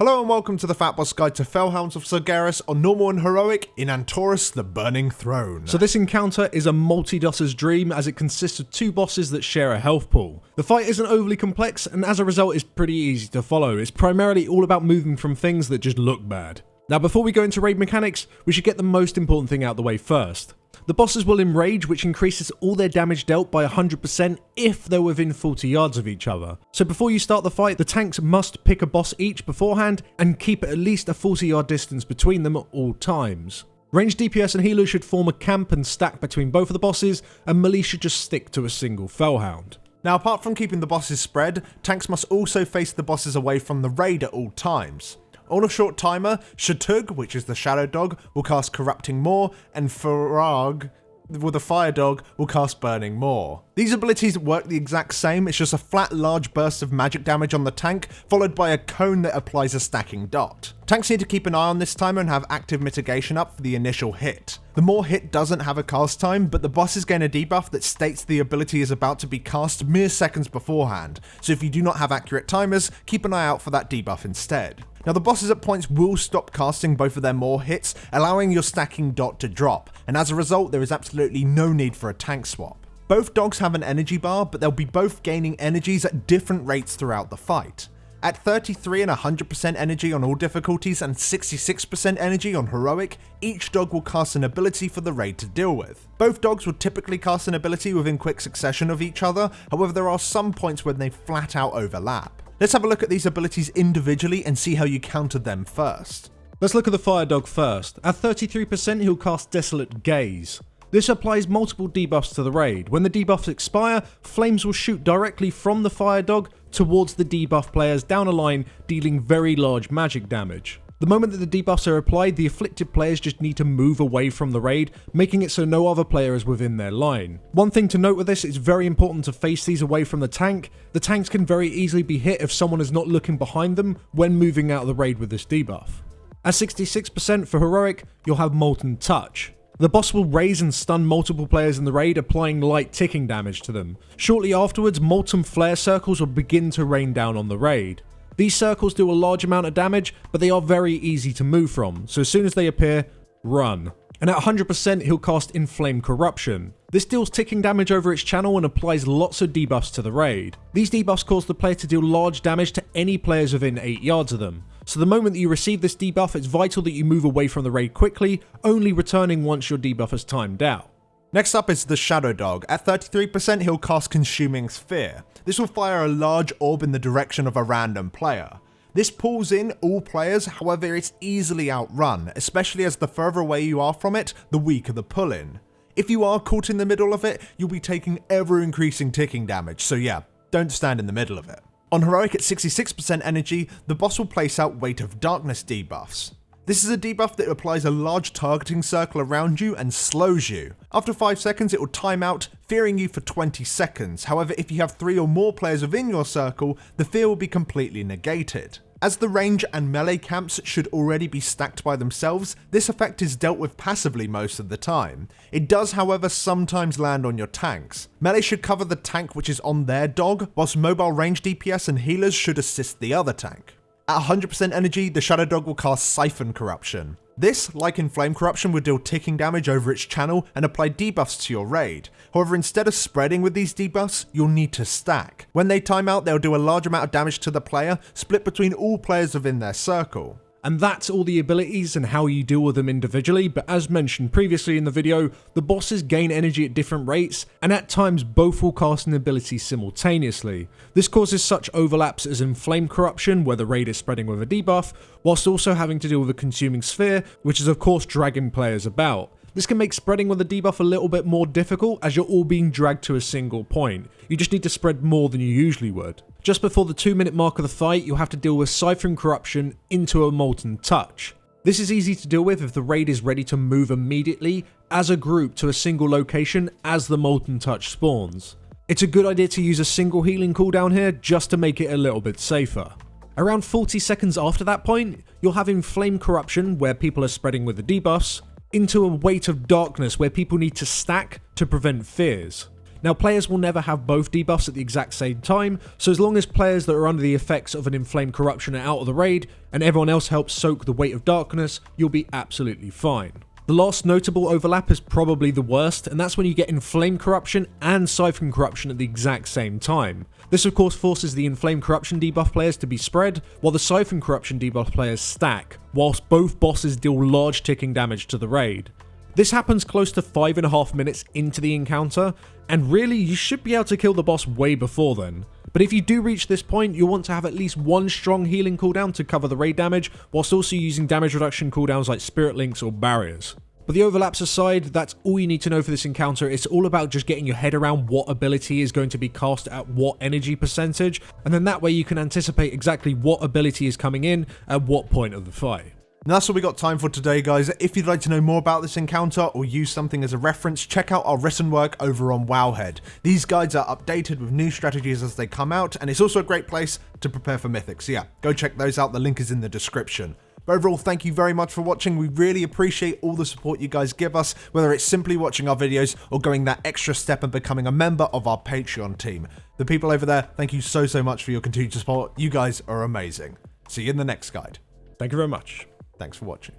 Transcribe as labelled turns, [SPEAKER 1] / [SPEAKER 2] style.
[SPEAKER 1] Hello and welcome to the FatBoss Guide to Felhounds of Sargeras on Normal and Heroic in Antorus, the Burning Throne.
[SPEAKER 2] So this encounter is a multi-dosser's dream as it consists of two bosses that share a health pool. The fight isn't overly complex and as a result is pretty easy to follow. It's primarily all about moving from things that just look bad. Now before we go into raid mechanics, we should get the most important thing out the way first. The bosses will enrage, which increases all their damage dealt by 100% if they're within 40 yards of each other. So before you start the fight, the tanks must pick a boss each beforehand and keep at least a 40-yard distance between them at all times. Ranged DPS and healers should form a camp and stack between both of the bosses, and melee should just stick to a single Felhound.
[SPEAKER 1] Now apart from keeping the bosses spread, tanks must also face the bosses away from the raid at all times. On a short timer, Shatug, which is the Shadow Dog, will cast Corrupting More, and Farag, with the Fire Dog, will cast Burning More. These abilities work the exact same, it's just a flat large burst of magic damage on the tank, followed by a cone that applies a stacking dot. Tanks need to keep an eye on this timer and have active mitigation up for the initial hit. The more hit doesn't have a cast time, but the bosses gain a debuff that states the ability is about to be cast mere seconds beforehand, so if you do not have accurate timers, keep an eye out for that debuff instead. Now the bosses at points will stop casting both of their more hits, allowing your stacking dot to drop, and as a result there is absolutely no need for a tank swap. Both dogs have an energy bar, but they'll be both gaining energies at different rates throughout the fight. At 33 and 100% energy on all difficulties and 66% energy on heroic, each dog will cast an ability for the raid to deal with. Both dogs will typically cast an ability within quick succession of each other, however there are some points when they flat out overlap. Let's have a look at these abilities individually and see how you countered them first.
[SPEAKER 2] Let's look at the Fire Dog first. At 33% he'll cast Desolate Gaze. This applies multiple debuffs to the raid. When the debuffs expire, flames will shoot directly from the Fire Dog towards the debuff players down a line, dealing very large magic damage. The moment that the debuffs are applied, the afflicted players just need to move away from the raid, making it so no other player is within their line. One thing to note with this, it's very important to face these away from the tank. The tanks can very easily be hit if someone is not looking behind them when moving out of the raid with this debuff. At 66% for heroic, you'll have Molten Touch. The boss will raise and stun multiple players in the raid, applying light ticking damage to them. Shortly afterwards, molten flare circles will begin to rain down on the raid. These circles do a large amount of damage, but they are very easy to move from, so as soon as they appear, run. And at 100% he'll cast Inflamed Corruption. This deals ticking damage over its channel and applies lots of debuffs to the raid. These debuffs cause the player to deal large damage to any players within 8 yards of them. So the moment that you receive this debuff, it's vital that you move away from the raid quickly, only returning once your debuff has timed out.
[SPEAKER 1] Next up is the Shadow Dog. At 33% he'll cast Consuming Sphere. This will fire a large orb in the direction of a random player. This pulls in all players, however it's easily outrun, especially as the further away you are from it, the weaker the pull-in. If you are caught in the middle of it, you'll be taking ever increasing ticking damage, so yeah, don't stand in the middle of it. On heroic at 66% energy, the boss will place out Weight of Darkness debuffs. This is a debuff that applies a large targeting circle around you and slows you. After 5 seconds it will time out, fearing you for 20 seconds, however if you have 3 or more players within your circle, the fear will be completely negated. As the range and melee camps should already be stacked by themselves, this effect is dealt with passively most of the time. It does however sometimes land on your tanks. Melee should cover the tank which is on their dog, whilst mobile range DPS and healers should assist the other tank. At 100% energy, the Shadow Dog will cast Siphon Corruption. This, like Inflamed Corruption, will deal ticking damage over its channel and apply debuffs to your raid. However, instead of spreading with these debuffs, you'll need to stack. When they time out, they'll do a large amount of damage to the player, split between all players within their circle.
[SPEAKER 2] And that's all the abilities and how you deal with them individually, but as mentioned previously in the video, the bosses gain energy at different rates, and at times both will cast an ability simultaneously. This causes such overlaps as Inflamed Corruption, where the raid is spreading with a debuff, whilst also having to deal with a Consuming Sphere, which is of course dragging players about. This can make spreading with a debuff a little bit more difficult as you're all being dragged to a single point. You just need to spread more than you usually would. Just before the 2-minute mark of the fight, you'll have to deal with Siphon Corruption into a Molten Touch. This is easy to deal with if the raid is ready to move immediately as a group to a single location as the Molten Touch spawns. It's a good idea to use a single healing cooldown here just to make it a little bit safer. Around 40 seconds after that point, you'll have Inflamed Corruption where people are spreading with the debuffs, into a Weight of Darkness where people need to stack to prevent fears. Now, players will never have both debuffs at the exact same time, so as long as players that are under the effects of an Inflamed Corruption are out of the raid, and everyone else helps soak the weight of darkness, you'll be absolutely fine. The last notable overlap is probably the worst, and that's when you get Inflamed Corruption and Siphon Corruption at the exact same time. This of course forces the Inflamed Corruption debuff players to be spread, while the Siphon Corruption debuff players stack, whilst both bosses deal large ticking damage to the raid. This happens close to 5.5 minutes into the encounter, and really you should be able to kill the boss way before then. But if you do reach this point, you'll want to have at least one strong healing cooldown to cover the raid damage, whilst also using damage reduction cooldowns like Spirit Links or Barriers. But the overlaps aside, that's all you need to know for this encounter. It's all about just getting your head around what ability is going to be cast at what energy percentage, and then that way you can anticipate exactly what ability is coming in at what point of the fight.
[SPEAKER 1] And that's all we got time for today, guys. If you'd like to know more about this encounter or use something as a reference, check out our written work over on Wowhead. These guides are updated with new strategies as they come out, and it's also a great place to prepare for Mythic. So yeah, go check those out. The link is in the description. But overall, thank you very much for watching. We really appreciate all the support you guys give us, whether it's simply watching our videos or going that extra step and becoming a member of our Patreon team. The people over there, thank you so much for your continued support. You guys are amazing. See you in the next guide.
[SPEAKER 2] Thank you very much.
[SPEAKER 1] Thanks for watching.